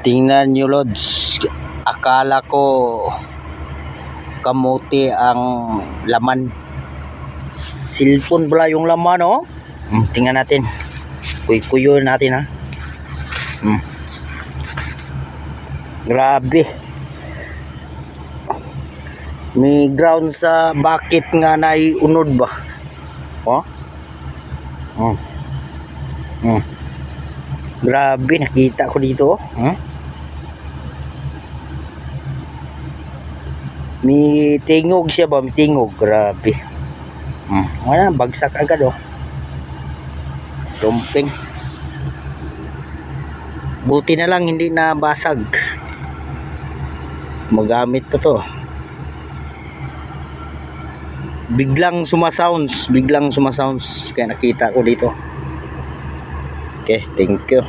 Tingnan nyo, Lods. Akala ko kamote ang laman. Cellphone pala yung laman, oh. Tingnan natin. Kuy-kuyo natin, ha. Grabe. May ground sa bucket nga na unod ba? Oh. Grabe, nakita ko dito, oh. May tingog siya ba? May tingog. Grabe. Wala, bagsak agad, oh. Dumping. Buti na lang hindi na basag. Magamit pa to. Biglang sumasounds. Kaya nakita ko dito. Okay, thank you.